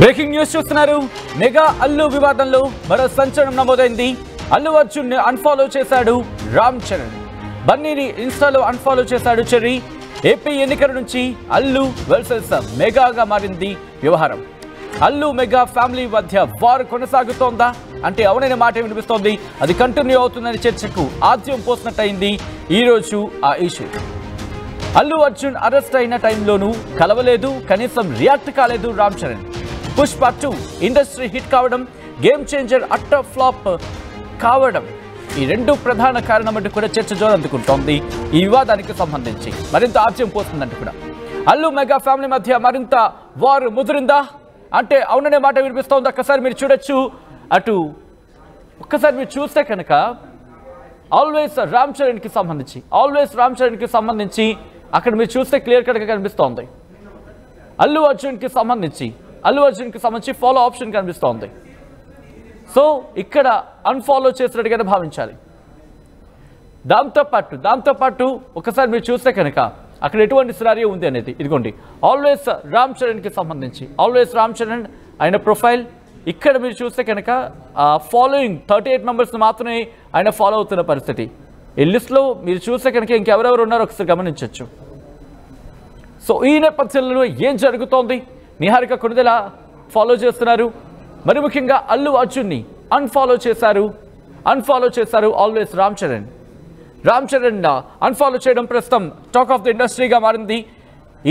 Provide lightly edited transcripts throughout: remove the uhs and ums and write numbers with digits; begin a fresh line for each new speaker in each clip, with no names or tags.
Breaking news చూస్తున్నారు. Mega Allu వివాదంలో మరో సంచలనం నమోదైంది. అల్లు అర్జున్ ని అన్ఫాలో చేశాడు రామ్ చరణ్. బన్నీని ఇన్స్టాలో అన్ఫాలో చేశాడు చెర్రీ. ఏపీ ఎన్నికల నుంచి అల్లు వర్సెస్ మెగాగా మారింది వ్యవహారం. అల్లు మెగా ఫ్యామిలీ మధ్య వార్ కొనసాగుతోందా అంటే అవునైన మాట వినిపిస్తోంది. అది కంటిన్యూ అవుతుందని చర్చకు ఆద్యం పోసినట్టయింది ఈరోజు ఆ ఇష్యూ. అల్లు అర్జున్ అరెస్ట్ అయిన టైంలోనూ కలవలేదు, కనీసం రియాక్ట్ కాలేదు రామ్ చరణ్. పుష్ప 2 ఇండస్ట్రీ హిట్ కావడం, గేమ్ చేంజర్ అట్టర్ ఫ్లాప్ కావడం ఈ రెండు ప్రధాన కారణమంటూ కూడా చర్చ జోరందుకుంటోంది. ఈ వివాదానికి సంబంధించి మరింత ఆద్యం పోతుందంటూ కూడా అల్లు మెగా ఫ్యామిలీ మధ్య మరింత వార్ ముదిరిందా అంటే అవుననే మాట వినిపిస్తోంది. ఒక్కసారి మీరు చూడొచ్చు. అటు ఒక్కసారి మీరు చూస్తే కనుక ఆల్వేస్ రామ్ చరణ్కి సంబంధించి అక్కడ మీరు చూస్తే క్లియర్ కట్గా కనిపిస్తోంది. అల్లు అర్జున్కి సంబంధించి ఫాలో ఆప్షన్ కనిపిస్తోంది. సో ఇక్కడ అన్ఫాలో చేసినట్టుగానే భావించాలి. దాంతోపాటు ఒకసారి మీరు చూస్తే కనుక అక్కడ ఎటువంటి సినారియో ఉంది అనేది ఇదిగోండి. ఆల్వేస్ రామ్ చరణ్ ఆయన ప్రొఫైల్ ఇక్కడ మీరు చూస్తే కనుక ఫాలోయింగ్ 38 మెంబర్స్ని మాత్రమే ఆయన ఫాలో అవుతున్న పరిస్థితి. ఈ లిస్ట్లో మీరు చూస్తే కనుక ఇంకెవరెవరు ఉన్నారో ఒకసారి గమనించవచ్చు. సో ఈ నేపథ్యంలో ఏం జరుగుతోంది? నిహారిక కొణిదెల ఫాలో చేస్తున్నారు. మరి ముఖ్యంగా అల్లు అర్జున్ని అన్ఫాలో చేశారు ఆల్వేస్ రామ్ చరణ్ అన్ఫాలో చేయడం ప్రస్తుతం టాక్ ఆఫ్ ది ఇండస్ట్రీగా మారింది.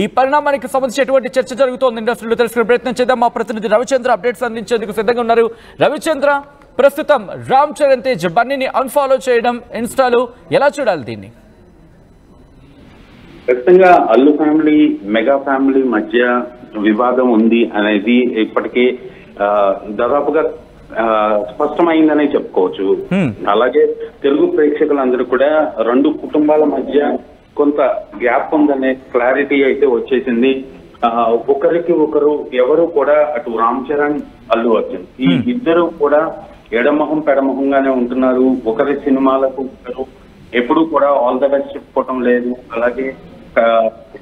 ఈ పరిణామానికి సంబంధించి ఎటువంటి చర్చ జరుగుతోంది ఇండస్ట్రీలో తెలుసుకునే ప్రయత్నం చేద్దాం. మా ప్రతినిధి రవిచంద్ర అప్డేట్స్ అందించేందుకు సిద్ధంగా ఉన్నారు. రవిచంద్ర, ప్రస్తుతం రామ్ చరణ్ తేజ్ బన్నీని అన్ఫాలో చేయడం ఇన్స్టాలో ఎలా చూడాలి దీన్ని?
ఖచ్చితంగా అల్లు ఫ్యామిలీ మెగా ఫ్యామిలీ మధ్య వివాదం ఉంది అనేది ఇప్పటికే దాదాపుగా స్పష్టమైందనే చెప్పుకోవచ్చు. అలాగే తెలుగు ప్రేక్షకులందరూ కూడా రెండు కుటుంబాల మధ్య కొంత గ్యాప్ ఉందనే క్లారిటీ అయితే వచ్చేసింది. ఒకరికి ఒకరు ఎవరు కూడా అటు రామ్ చరణ్ అల్లు అర్జున్ ఈ ఇద్దరు కూడా ఎడమొహం పెడమొహంగానే ఉంటున్నారు. ఒకరి సినిమాలకు ఒకరు ఎప్పుడు కూడా ఆల్ ద బెస్ట్ చెప్పుకోవటం లేదు. అలాగే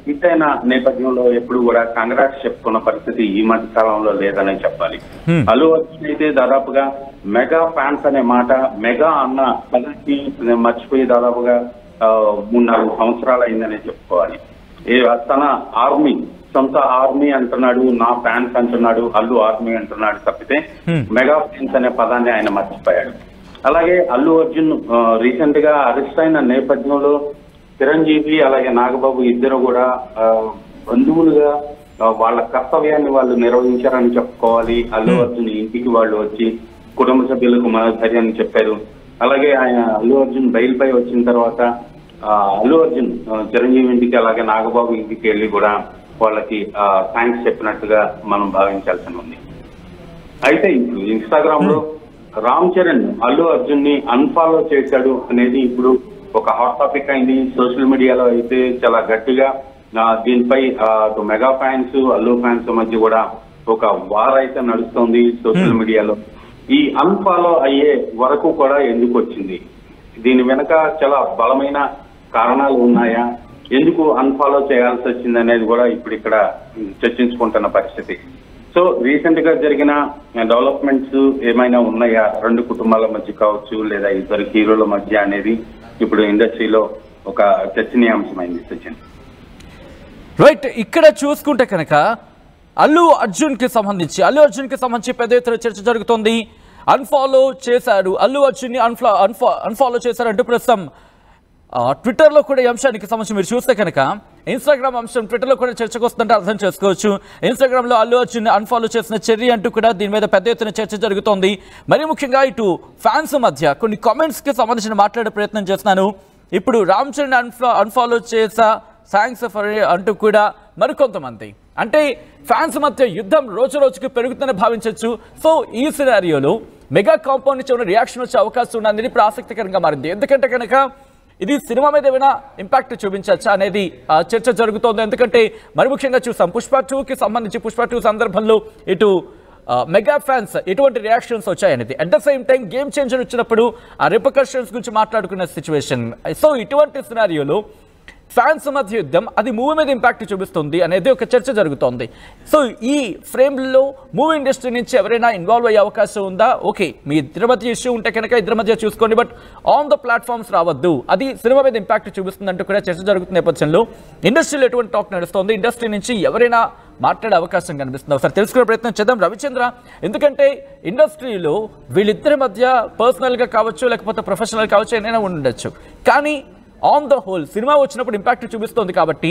హిట్ అయిన నేపథ్యంలో ఎప్పుడు కూడా కాంగ్రాట్స్ చెప్పుకున్న పరిస్థితి ఈ మధ్య కాలంలో లేదనే చెప్పాలి. అల్లు అర్జున్ అయితే దాదాపుగా మెగా ఫ్యాన్స్ అనే మాట, మెగా అన్న పదానికి మర్చిపోయి దాదాపుగా 3-4 సంవత్సరాలు అయిందనే చెప్పుకోవాలి. తన ఆర్మీ, సొంత ఆర్మీ అంటున్నాడు, నా ఫ్యాన్స్ అంటున్నాడు, అల్లు ఆర్మీ అంటున్నాడు తప్పితే మెగా ఫ్యాన్స్ అనే పదాన్ని ఆయన మర్చిపోయాడు. అలాగే అల్లు అర్జున్ రీసెంట్ గా అరెస్ట్ అయిన నేపథ్యంలో చిరంజీవి అలాగే నాగబాబు ఇద్దరు కూడా బంధువులుగా వాళ్ళ కర్తవ్యాన్ని వాళ్ళు నిర్వహించారని చెప్పుకోవాలి. అల్లు అర్జున్ ఇంటికి వాళ్ళు వచ్చి కుటుంబ సభ్యులకు మనోధైర్యాన్ని చెప్పారు. అలాగే ఆయన అల్లు అర్జున్ బెయిల్ పై వచ్చిన తర్వాత అల్లు అర్జున్ చిరంజీవి ఇంటికి అలాగే నాగబాబు ఇంటికి వెళ్ళి కూడా వాళ్ళకి థ్యాంక్స్ చెప్పినట్టుగా మనం భావించాల్సి ఉంది. అయితే ఇప్పుడు ఇన్స్టాగ్రామ్ లో రామ్ చరణ్ అల్లు అర్జున్ ని అన్ఫాలో చేశాడు అనేది ఇప్పుడు ఒక హాట్ టాపిక్ అయింది. సోషల్ మీడియాలో అయితే చాలా గట్టిగా దీనిపై మెగా ఫ్యాన్స్ అల్లు ఫ్యాన్స్ మధ్య కూడా ఒక వార్ అయితే నడుస్తుంది సోషల్ మీడియాలో. ఈ అన్ఫాలో అయ్యే వరకు కూడా ఎందుకు వచ్చింది, దీని వెనక చాలా బలమైన కారణాలు ఉన్నాయా, ఎందుకు అన్ఫాలో చేయాల్సి వచ్చింది అనేది కూడా ఇప్పుడు ఇక్కడ చర్చించుకుంటున్న పరిస్థితి. సో రీసెంట్ గా జరిగిన డెవలప్మెంట్స్ ఏమైనా ఉన్నాయా రెండు కుటుంబాల మధ్య కావచ్చు లేదా ఇద్దరు హీరోల మధ్య అనేది ఇప్పుడు ఇండస్ట్రీలో ఒక చర్చనీయాంశమైంది. సచిన్
రైట్, ఇక్కడ చూసుకుంటే కనుక అల్లు అర్జున్కి సంబంధించి పెద్ద ఎత్తున చర్చ జరుగుతోంది. అన్ఫాలో చేశారు, అల్లు అర్జున్ని అన్ఫాలో చేశారంటూ ప్రస్తుతం ట్విట్టర్లో కూడా ఈ అంశానికి సంబంధించి మీరు చూస్తే కనుక ఇన్స్టాగ్రామ్ అంశం ట్విట్టర్లో కూడా చర్చకు వస్తుందంటే అర్థం చేసుకోవచ్చు. ఇన్స్టాగ్రామ్లో అల్లు అర్జున్ అన్ఫాలో చేసిన చెర్రీ అంటూ కూడా దీని మీద పెద్ద ఎత్తున చర్చ జరుగుతోంది. మరి ముఖ్యంగా ఇటు ఫ్యాన్స్ మధ్య కొన్ని కామెంట్స్కి సంబంధించిన మాట్లాడే ప్రయత్నం చేస్తున్నాను. ఇప్పుడు రామ్ చరణ్ అన్ఫాలో చేసా, థ్యాంక్స్ ఫర్ అంటూ కూడా మరికొంతమంది, అంటే ఫ్యాన్స్ మధ్య యుద్ధం రోజు రోజుకి పెరుగుతుందని భావించవచ్చు. సో ఈ సినారియోలో మెగా కాంపౌండ్ నుంచి ఉన్న రియాక్షన్ వచ్చే అవకాశం ఉన్నది ఇప్పుడు ఆసక్తికరంగా మారింది. ఎందుకంటే కనుక ఇది సినిమా మీద ఏమైనా ఇంపాక్ట్ చూపించచ్చా అనేది చర్చ జరుగుతోంది. ఎందుకంటే మరి ముఖ్యంగా చూసాం పుష్ప 2కి సంబంధించి పుష్ప 2 సందర్భంలో ఇటు మెగా ఫ్యాన్స్ ఎటువంటి రియాక్షన్స్ వచ్చాయనేది, at the same time game changer వచ్చినప్పుడు ఆ రిపర్కషన్స్ గురించి మాట్లాడుకున్న సిచ్యువేషన్. సో ఇటువంటి సినారియోలో ఫ్యాన్స్ మధ్య యుద్ధం, అది మూవీ మీద ఇంపాక్ట్ చూపిస్తుంది అనేది ఒక చర్చ జరుగుతోంది. సో ఈ ఫ్రేమ్లో మూవీ ఇండస్ట్రీ నుంచి ఎవరైనా ఇన్వాల్వ్ అయ్యే అవకాశం ఉందా? ఓకే, మీ ఇద్దరి మధ్య ఇష్యూ ఉంటే కనుక ఇద్దరి మధ్య చూసుకోండి, బట్ ఆన్ ద ప్లాట్ఫామ్స్ రావద్దు, అది సినిమా మీద ఇంపాక్ట్ చూపిస్తుంది అంటూ కూడా చర్చ జరుగుతున్న నేపథ్యంలో ఇండస్ట్రీలో ఎటువంటి టాక్ నడుస్తోంది, ఇండస్ట్రీ నుంచి ఎవరైనా మాట్లాడే అవకాశం కనిపిస్తుంది? ఒకసారి తెలుసుకునే ప్రయత్నం చేద్దాం. రవిచంద్ర, ఎందుకంటే ఇండస్ట్రీలో వీళ్ళిద్దరి మధ్య పర్సనల్గా కావచ్చు, లేకపోతే ప్రొఫెషనల్ కావచ్చు, ఏదైనా ఉండొచ్చు, కానీ ఆన్ ద హోల్ సినిమా వచ్చినప్పుడు ఇంపాక్ట్ చూపిస్తోంది కాబట్టి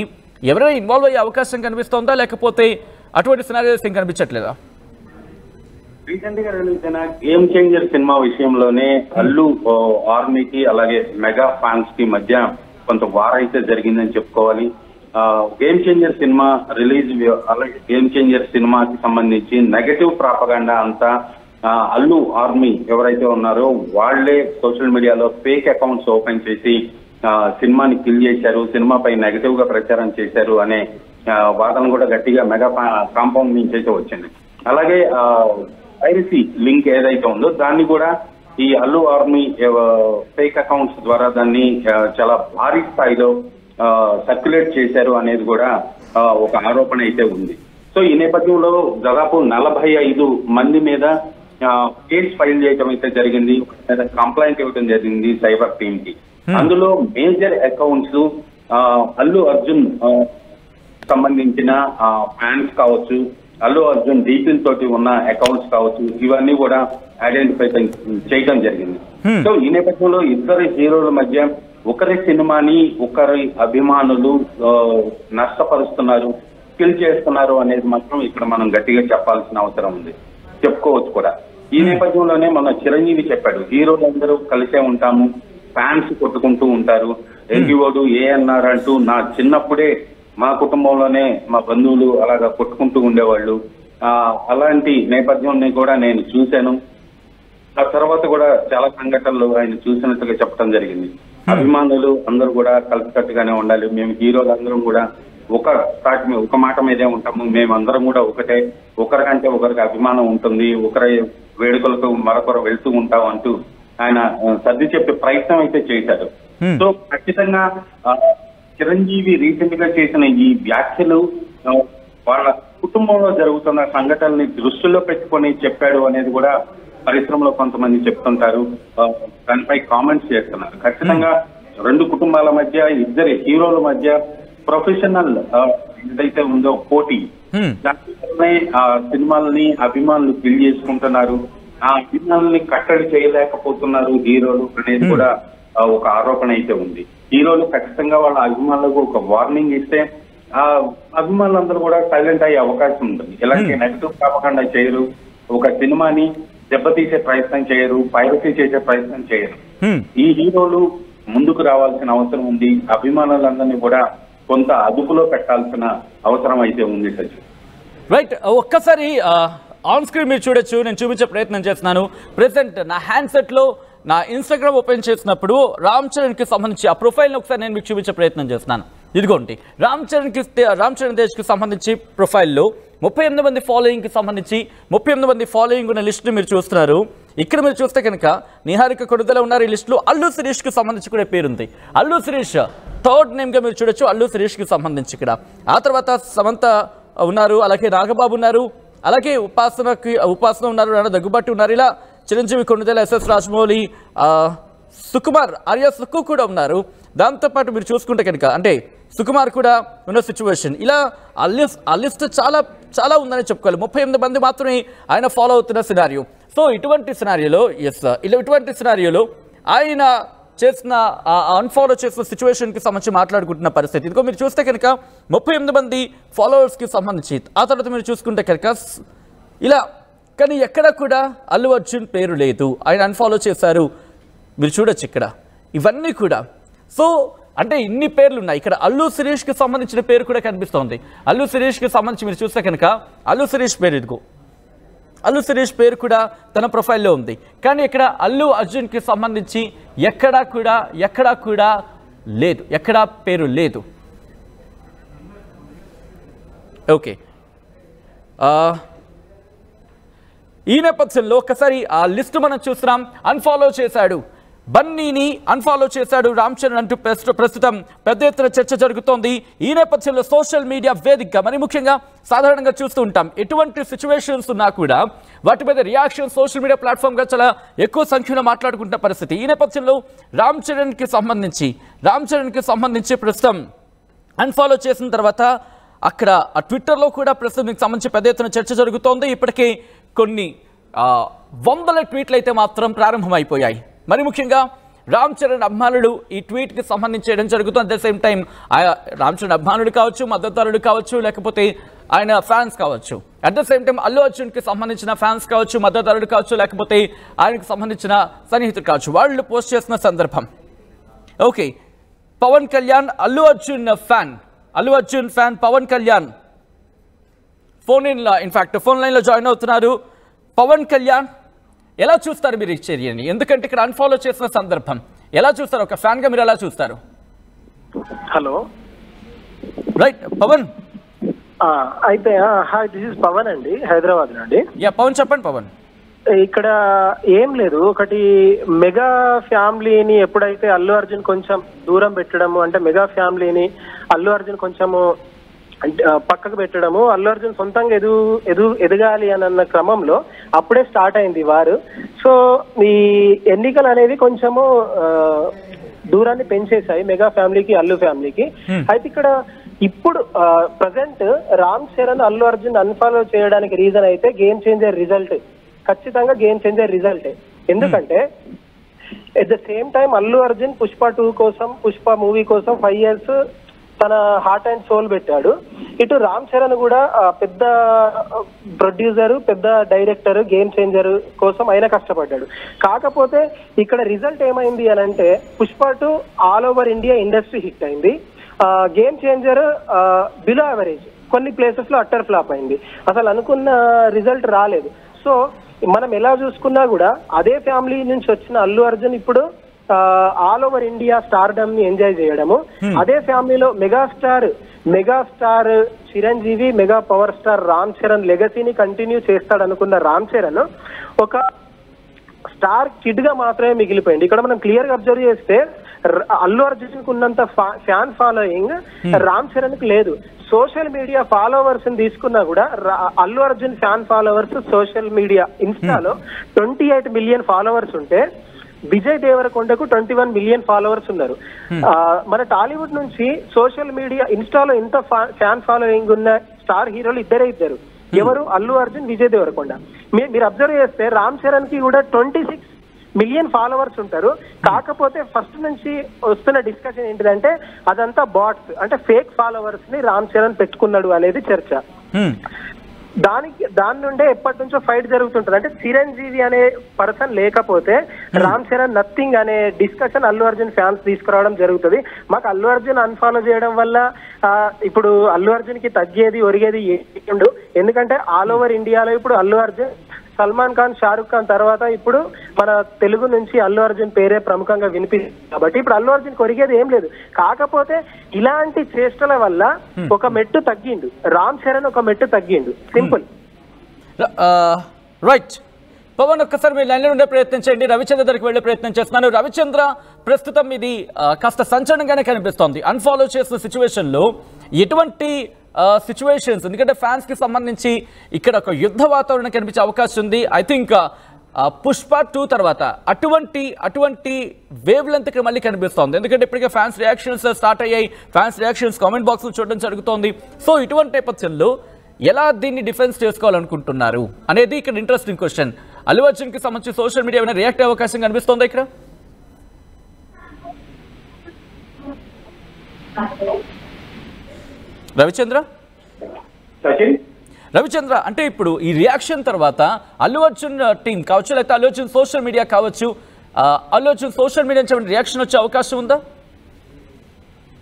ఎవరైనా ఇన్వాల్వ్ అయ్యే అవకాశం కనిపిస్తోందా, లేకపోతే అటువంటి సినారియోస్ ఏం కనిపించట్లేదా?
రీసెంట్ గా రిలీజ్ అయిన గేమ్ చేంజర్ సినిమా విషయంలోనే అల్లు ఆర్మీకి అలాగే మెగా ఫ్యాన్స్ కి మధ్య కొంత వార్ అయితే జరిగిందని చెప్పుకోవాలి. గేమ్ చేంజర్ సినిమా రిలీజ్ అలాగే గేమ్ చేంజర్ సినిమాకి సంబంధించి నెగటివ్ ప్రాపగాండా అంతా అల్లు ఆర్మీ ఎవరైతే ఉన్నారో వాళ్లే సోషల్ మీడియాలో ఫేక్ అకౌంట్స్ ఓపెన్ చేసి సినిమాని కిల్ చేశారు, సినిమాపై నెగటివ్ గా ప్రచారం చేశారు అనే వాదన కూడా గట్టిగా మెగా కాంపౌండ్ నుంచి అయితే వచ్చింది. అలాగే పైరసీ లింక్ ఏదైతే ఉందో దాన్ని కూడా ఈ అల్లు ఆర్మీ ఫేక్ అకౌంట్స్ ద్వారా దాన్ని చాలా భారీ స్థాయిలో సర్క్యులేట్ చేశారు అనేది కూడా ఒక ఆరోపణ అయితే ఉంది. సో ఈ నేపథ్యంలో దాదాపు 45 మంది మీద కేసు ఫైల్ చేయడం అయితే జరిగింది, కంప్లైంట్ ఇవ్వడం జరిగింది సైబర్ టీమ్ కి. అందులో మేజర్ అకౌంట్స్ అల్లు అర్జున్ సంబంధించిన ఫ్యాన్స్ కావచ్చు, అల్లు అర్జున్ డీపీల్ తోటి ఉన్న అకౌంట్స్ కావచ్చు, ఇవన్నీ కూడా ఐడెంటిఫై చేయడం జరిగింది. సో ఈ నేపథ్యంలో ఇద్దరు హీరోల మధ్య ఒకరి సినిమాని ఒకరి అభిమానులు నష్టపరుస్తున్నారు, కిల్ చేస్తున్నారు అనేది మాత్రం ఇక్కడ మనం గట్టిగా చెప్పాల్సిన అవసరం ఉంది, చెప్పుకోవచ్చు కూడా. ఈ నేపథ్యంలోనే మన చిరంజీవి చెప్పాడు, హీరోలందరూ కలిసే ఉంటాము, ఫ్యాన్స్ కొట్టుకుంటూ ఉంటారు, ఎంగివోడు ఏఎన్ఆర్ అంటూ నా చిన్నప్పుడే మా కుటుంబంలోనే మా బంధువులు అలాగా కొట్టుకుంటూ ఉండేవాళ్ళు, అలాంటి నేపథ్యాన్ని కూడా నేను చూశాను. ఆ తర్వాత కూడా చాలా సంఘటనలు ఆయన చూసినట్టుగా చెప్పడం జరిగింది. అభిమానులు అందరూ కూడా కలిసికట్టుగానే ఉండాలి, మేము హీరోలందరం కూడా ఒక మాట మీదే ఉంటాము, మేమందరం కూడా ఒకటే, ఒకరికంటే ఒకరికి అభిమానం ఉంటుంది, ఒకరి వేడుకలకు మరొకరు వెళ్తూ ఉంటాం అంటూ ఆయన సర్ది చెప్పే ప్రయత్నం అయితే చేశారు. సో ఖచ్చితంగా చిరంజీవి రీసెంట్ గా చేసిన ఈ వ్యాఖ్యలు వాళ్ళ కుటుంబంలో జరుగుతున్న సంఘటనల్ని దృష్టిలో పెట్టుకొని చెప్పాడు అనేది కూడా పరిశ్రమలో కొంతమంది చెప్తుంటారు, దానిపై కామెంట్స్ చేస్తున్నారు. ఖచ్చితంగా రెండు కుటుంబాల మధ్య, ఇద్దరు హీరోల మధ్య ప్రొఫెషనల్ ఏదైతే ఉందో పోటీ, దానివల్లనే ఆ సినిమాలని అభిమానులు కిల్ చేసుకుంటున్నారు, ఆ అభిమానుల్ని కట్టడి చేయలేకపోతున్నారు హీరోలు అనేది కూడా ఒక ఆరోపణ అయితే ఉంది. హీరోలు ఖచ్చితంగా వాళ్ళ అభిమానులకు ఒక వార్నింగ్ ఇస్తే ఆ అభిమానులందరూ కూడా సైలెంట్ అయ్యే అవకాశం ఉంటుంది. ఎలాంటి నెగటివ్ ప్రాపగాండా చేయరు, ఒక సినిమాని దెబ్బతీసే ప్రయత్నం చేయరు, పైరసీ చేసే ప్రయత్నం చేయరు. ఈ హీరోలు ముందుకు రావాల్సిన అవసరం ఉంది, అభిమానులందరినీ కూడా కొంత అదుపులో పెట్టాల్సిన అవసరం అయితే ఉంది సచిన్.
రైట్, ఒక్కసారి ఆన్ స్క్రీన్ మీరు చూడొచ్చు, నేను చూపించే ప్రయత్నం చేస్తున్నాను. ప్రెసెంట్ నా హ్యాండ్సెట్లో నా ఇన్స్టాగ్రామ్ ఓపెన్ చేసినప్పుడు రామ్ చరణ్కి సంబంధించి ఆ ప్రొఫైల్ని ఒకసారి నేను మీకు చూపించే ప్రయత్నం చేస్తున్నాను. ఇదిగోండి, రామ్ చరణ్ తేజ్కి సంబంధించి ప్రొఫైల్లో 38 మంది ఫాలోయింగ్కి సంబంధించి 38 మంది ఫాలోయింగ్ ఉన్న లిస్టుని మీరు చూస్తున్నారు. ఇక్కడ మీరు చూస్తే కనుక నిహారిక కొడుదల ఉన్నారు ఈ లిస్టులో. అల్లు శిరీష్కి సంబంధించి కూడా పేరుంది. అల్లు శిరీష్ థర్డ్ నేమ్గా మీరు చూడొచ్చు, అల్లు శిరీష్కి సంబంధించి ఇక్కడ. ఆ తర్వాత సమంత ఉన్నారు, అలాగే నాగబాబు ఉన్నారు, అలాగే ఉపాసన ఉన్నారు, రాణా దగ్గుబాటి ఉన్నారు, ఇలా చిరంజీవి కొడుదల, ఎస్ఎస్ రాజమౌళి, సుకుమార్, ఆర్య సుక్కు కూడా ఉన్నారు. దాంతోపాటు మీరు చూసుకుంటే కనుక అంటే సుకుమార్ కూడా ఉన్న సిచ్యువేషన్, ఇలా ఆ లిస్ట్ చాలా చాలా ఉందని చెప్పుకోవాలి. 38 మంది మాత్రమే ఆయన ఫాలో అవుతున్న సినారియో. సో ఇటువంటి సినారియోలో ఆయన చేసిన అన్ఫాలో చేసిన సిచ్యువేషన్కి సంబంధించి మాట్లాడుకుంటున్న పరిస్థితి. ఇదిగో మీరు చూస్తే కనుక 38 మంది ఫాలోవర్స్కి సంబంధించి. ఆ తర్వాత మీరు చూసుకుంటే కనుక ఇలా, కానీ ఎక్కడ కూడా అల్లు అర్జున్ పేరు లేదు, ఆయన అన్ఫాలో చేశారు. మీరు చూడొచ్చు ఇక్కడ ఇవన్నీ కూడా. సో అంటే ఇన్ని పేర్లు ఉన్నాయి. ఇక్కడ అల్లు శిరీష్కి సంబంధించిన పేరు కూడా కనిపిస్తోంది. అల్లు శిరీష్కి సంబంధించి మీరు చూస్తే కనుక అల్లు శిరీష్ పేరు, ఇదిగో అల్లు శిరీష్ పేరు కూడా తన ప్రొఫైల్లో ఉంది. కానీ ఇక్కడ అల్లు అర్జున్కి సంబంధించి ఎక్కడా కూడా లేదు, ఎక్కడా పేరు లేదు. ఓకే, ఈ నేపథ్యంలో ఒక్కసారి ఆ లిస్టు మనం చూస్తున్నాం. అన్ఫాలో చేశాడు, బన్నీని అన్ఫాలో చేశాడు రామ్ చరణ్ అంటూ ప్రస్తుతం పెద్ద ఎత్తున చర్చ జరుగుతోంది. ఈ నేపథ్యంలో సోషల్ మీడియా వేదికగా మరి ముఖ్యంగా సాధారణంగా చూస్తూ ఉంటాం, ఎటువంటి సిచ్యువేషన్స్ ఉన్నా కూడా వాటి మీద రియాక్షన్ సోషల్ మీడియా ప్లాట్ఫామ్గా చాలా ఎక్కువ సంఖ్యలో మాట్లాడుకుంటున్న పరిస్థితి. ఈ నేపథ్యంలో రామ్ చరణ్కి సంబంధించి ప్రస్తుతం అన్ఫాలో చేసిన తర్వాత అక్కడ ఆ ట్విట్టర్లో కూడా ప్రస్తుతం దీనికి సంబంధించి పెద్ద ఎత్తున చర్చ జరుగుతోంది. ఇప్పటికే కొన్ని వందల ట్వీట్లు అయితే మాత్రం ప్రారంభమైపోయాయి. మరి ముఖ్యంగా రామ్ చరణ్ అభిమానులు ఈ ట్వీట్కి సంబంధించి చేయడం జరుగుతుంది. At the same time Ram Charan అభిమానులు కావచ్చు, మద్దతుదారులు కావచ్చు, లేకపోతే ఆయన ఫ్యాన్స్ కావచ్చు, at the same time Allu అర్జున్కి సంబంధించిన ఫ్యాన్స్ కావచ్చు, మద్దతుదారులు కావచ్చు, లేకపోతే ఆయనకు సంబంధించిన సన్నిహితులు కావచ్చు, వాళ్ళు పోస్ట్ చేసిన సందర్భం. Okay, Pawan Kalyan Allu Arjun fan Pawan Kalyan phone లైన్లో జాయిన్ అవుతున్నారు. పవన్ కళ్యాణ్ ఎలా చూస్తారు మీరు ఈ చర్యని? ఎందుకంటే ఇక్కడ అన్ఫాలో చేసిన సందర్భం ఎలా చూస్తారు? ఒక ఫ్యాన్ గా మీరు ఎలా చూస్తారు?
Hello,
right Pawan.
అయితే హాయ్, దిస్ ఇస్ పవన్ అండి, హైదరాబాద్ నుండి.
పవన్ చెప్పండి. పవన్,
ఇక్కడ ఏం లేదు, ఒకటి మెగా ఫ్యామిలీని ఎప్పుడైతే అల్లు అర్జున్ కొంచెం దూరం పెట్టడము, అంటే మెగా ఫ్యామిలీని అల్లు అర్జున్ కొంచెము పక్కకు పెట్టడము, అల్లు అర్జున్ సొంతంగా ఎదగాలి అన్న క్రమంలో అప్పుడే స్టార్ట్ అయింది వారు. సో ఈ ఎన్నికలు అనేవి కొంచెము దూరాన్ని పెంచేశాయి మెగా ఫ్యామిలీకి, అల్లు ఫ్యామిలీకి. అయితే ఇక్కడ ఇప్పుడు ప్రజెంట్ రామ్ చరణ్ అల్లు అర్జున్ అన్ఫాలో చేయడానికి రీజన్ అయితే గేమ్ చేంజర్ రిజల్ట్, ఖచ్చితంగా గేమ్ చేంజర్ రిజల్టే. ఎందుకంటే at the same time Allu Arjun Pushpa 2 కోసం, పుష్ప మూవీ కోసం 5 years తన హార్ట్ అండ్ సోల్ పెట్టాడు. ఇటు రామ్ చరణ్ కూడా పెద్ద ప్రొడ్యూసర్, పెద్ద డైరెక్టర్, గేమ్ చేంజర్ కోసం ఆయన కష్టపడ్డాడు. కాకపోతే ఇక్కడ రిజల్ట్ ఏమైంది అని అంటే Pushpa 2 all over India industry hit అయింది. గేమ్ చేంజర్ బిలో యావరేజ్, కొన్ని ప్లేసెస్ లో అట్టర్ ఫ్లాప్ అయింది, అసలు అనుకున్న రిజల్ట్ రాలేదు. సో మనం ఎలా చూసుకున్నా కూడా అదే ఫ్యామిలీ నుంచి వచ్చిన అల్లు అర్జున్ ఇప్పుడు ఆల్ ఓవర్ ఇండియా స్టార్డమ్ ని ఎంజాయ్ చేయడము, అదే ఫ్యామిలీలో megastar Chiranjeevi, mega power star Ram Charan లెగసీని కంటిన్యూ చేస్తాడనుకున్న రామ్ చరణ్ ఒక స్టార్ కిడ్ గా మాత్రమే మిగిలిపోయింది. ఇక్కడ మనం క్లియర్ గా అబ్జర్వ్ చేస్తే అల్లు అర్జున్ కు ఉన్నంత ఫ్యాన్ ఫాలోయింగ్ రామ్ చరణ్ కి లేదు. సోషల్ మీడియా ఫాలోవర్స్ ని తీసుకున్నా కూడా Allu Arjun fan followers social media ఇన్స్టాలో 28 million ఫాలోవర్స్ ఉంటే విజయ్ దేవరకొండకు 21 million ఫాలోవర్స్ ఉన్నారు. మన టాలీవుడ్ నుంచి సోషల్ మీడియా ఇన్స్టాలో ఇంత ఫ్యాన్ ఫాలోయింగ్ ఉన్న స్టార్ హీరోలు ఇద్దరు. ఎవరు? అల్లు అర్జున్, విజయ్ దేవరకొండ. మీరు అబ్జర్వ్ చేస్తే రామ్ చరణ్ కి కూడా 26 million ఫాలోవర్స్ ఉంటారు. కాకపోతే ఫస్ట్ నుంచి వస్తున్న డిస్కషన్ ఏంటిదంటే అదంతా బాట్స్, అంటే ఫేక్ ఫాలోవర్స్ ని రామ్ చరణ్ పెట్టుకున్నాడు అనేది చర్చ. దాని నుండే ఎప్పటి నుంచో ఫైట్ జరుగుతుంటది. అంటే చిరంజీవి అనే పర్సన్ లేకపోతే రామ్ చరణ్ నథింగ్ అనే డిస్కషన్ అల్లు అర్జున్ ఫ్యాన్స్ తీసుకురావడం జరుగుతుంది. మాకు అల్లు అర్జున్ అన్ఫాలో చేయడం వల్ల ఇప్పుడు అల్లు అర్జున్ కి తగ్గేది ఒరిగేది ఏముండు. ఎందుకంటే ఆల్ ఓవర్ ఇండియాలో ఇప్పుడు అల్లు అర్జున్, సల్మాన్ ఖాన్, షారుఖ్ ఖాన్ తర్వాత ఇప్పుడు మన తెలుగు నుంచి అల్లు అర్జున్ పేరే ప్రముఖంగా వినిపిస్తుంది. కాబట్టి ఇప్పుడు అల్లు అర్జున్ కొరిగేది ఏం లేదు. కాకపోతే ఇలాంటి చేష్టల వల్ల ఒక మెట్టు తగ్గిండు రామ్ చరణ్, ఒక మెట్టు తగ్గిండు, సింపుల్.
రైట్ పవన్, ఒక్కసారి మీరు లైన్లో ఉండే ప్రయత్నం చేయండి. రవిచంద్ర దగ్గరికి వెళ్ళే ప్రయత్నం చేస్తున్నాను. రవిచంద్ర, ప్రస్తుతం ఇది కాస్త సంచలనంగానే కనిపిస్తోంది. అన్ఫాలో చేసిన సిచ్యువేషన్లో ఎటువంటి సిచ్యువేషన్స్, ఎందుకంటే ఫ్యాన్స్ కి సంబంధించి ఇక్కడ ఒక యుద్ధ వాతావరణం కనిపించే అవకాశం ఉంది. ఐ థింక్ పుష్ప 2 తర్వాత అటువంటి వేవ్ లెంత్ ఇక్కడ మళ్ళీ కనిపిస్తోంది. ఎందుకంటే ఇప్పటికే ఫ్యాన్స్ రియాక్షన్స్ స్టార్ట్ అయ్యాయి, ఫ్యాన్స్ రియాక్షన్స్ కామెంట్ బాక్స్ చూడడం జరుగుతోంది. సో ఇటువంటి నేపథ్యంలో ఎలా దీన్ని డిఫెన్స్ చేసుకోవాలనుకుంటున్నారు అనేది ఇక్కడ ఇంట్రెస్టింగ్ క్వశ్చన్. అల్లు అర్జున్ కి సంబంధించి సోషల్ మీడియా ఏమైనా రియాక్ట్ అయ్యే అవకాశం కనిపిస్తోందా ఇక్కడ? రవిచంద్ర, అంటే ఇప్పుడు ఈ రియాక్షన్ తర్వాత అల్లు అర్జున్ టీం కావచ్చు, లేకపోతే అల్లు అర్జున్ సోషల్ మీడియా కావచ్చు, అల్లు అర్జున్ సోషల్ మీడియా నుంచి రియాక్షన్ వచ్చే అవకాశం ఉందా?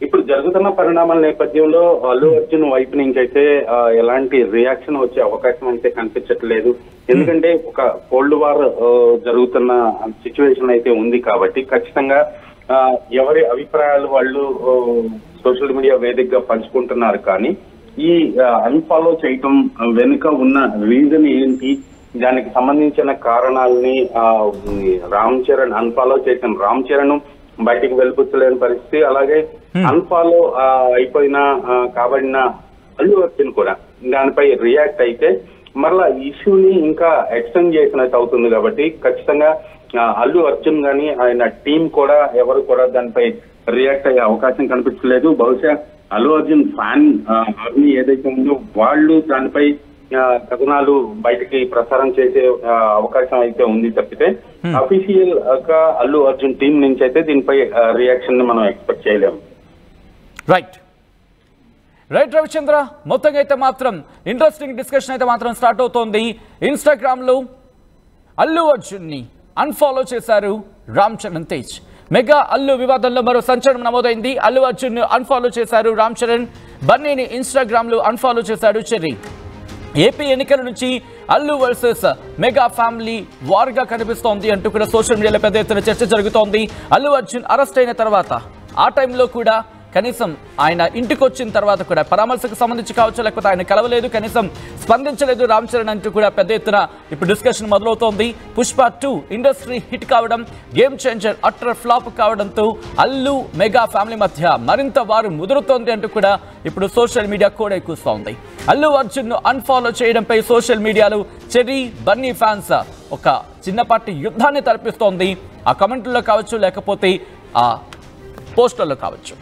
ఇప్పుడు జరుగుతున్న పరిణామాల నేపథ్యంలో అల్లు అర్జున్ వైపు నుంచి అయితే ఎలాంటి రియాక్షన్ వచ్చే అవకాశం అయితే కనిపించట్లేదు. ఎందుకంటే ఒక కోల్డ్ వార్ జరుగుతున్న సిచ్యువేషన్ అయితే ఉంది కాబట్టి ఖచ్చితంగా ఎవరి అభిప్రాయాలు వాళ్ళు సోషల్ మీడియా వేదికగా పంచుకుంటున్నారు. కానీ ఈ అన్ఫాలో చేయటం వెనుక ఉన్న రీజన్ ఏంటి, దానికి సంబంధించిన కారణాలని రామ్ చరణ్ అన్ఫాలో చేసిన రామ్ చరణ్ బయటికి వెళ్ళిపుచ్చలేని పరిస్థితి, అలాగే అన్ఫాలో అయిపోయిన కాబడిన అల్లు అర్జున్ కూడా దానిపై రియాక్ట్ అయితే మరలా ఇష్యూని ఇంకా ఎక్స్టెండ్ చేసినట్టు అవుతుంది. కాబట్టి ఖచ్చితంగా అల్లు అర్జున్ గాని ఆయన టీం కూడా ఎవరు కూడా దానిపై రియాక్ట్ అయ్యే అవకాశం కనిపించలేదు. బహుశా అల్లు అర్జున్ ఫ్యాన్ ఆర్మీ ఏదైతే ఉందో వాళ్ళు దానిపై కథనాలు బయటికి ప్రసారం చేసే అవకాశం అయితే ఉంది తప్పితే అఫీషియల్ గా అల్లు అర్జున్ టీం నుంచి అయితే దీనిపై రియాక్షన్ ని మనం ఎక్స్పెక్ట్ చేయలేము.
రైట్ రవిచంద్ర, మొత్తంగా అయితే మాత్రం ఇంట్రెస్టింగ్ డిస్కషన్ అయితే మాత్రం స్టార్ట్ అవుతోంది. ఇన్స్టాగ్రామ్ లో అల్లు అర్జున్ ని అన్ఫాలో చేశారు రామ్ చరణ్ తేజ్. మెగా అల్లు వివాదంలో మరో సంచలనం నమోదైంది. అల్లు అర్జున్ ను అన్ఫాలో చేశారు రామ్ చరణ్. బన్నీని ఇన్స్టాగ్రామ్ లో అన్ఫాలో చేశాడు చెర్రీ. ఏపీ ఎన్నికల నుంచి Allu versus mega family war గా కనిపిస్తోంది అంటూ కూడా సోషల్ మీడియాలో పెద్ద ఎత్తున చర్చ జరుగుతోంది. అల్లు అర్జున్ అరెస్ట్ అయిన తర్వాత ఆ టైంలో కూడా కనీసం ఆయన ఇంటికి వచ్చిన తర్వాత కూడా పరామర్శకు సంబంధించి కావచ్చు, లేకపోతే ఆయన కలవలేదు, కనీసం స్పందించలేదు రామ్ చరణ్ అంటూ కూడా పెద్ద ఎత్తున ఇప్పుడు డిస్కషన్ మొదలవుతోంది. పుష్ప 2 ఇండస్ట్రీ హిట్ కావడం, గేమ్ చేంజర్ అట్టర్ ఫ్లాప్ కావడంతో అల్లు మెగా ఫ్యామిలీ మధ్య మరింత వారు ముదురుతోంది అంటూ కూడా ఇప్పుడు సోషల్ మీడియా కూడా కూస్తోంది. అల్లు అర్జున్ ను అన్ఫాలో చేయడంపై సోషల్ మీడియాలో చెర్రీ, బన్నీ ఫ్యాన్స్ ఒక చిన్నపాటి యుద్ధాన్ని తలపిస్తోంది. ఆ కమెంట్లలో కావచ్చు, లేకపోతే ఆ పోస్టర్లో కావచ్చు.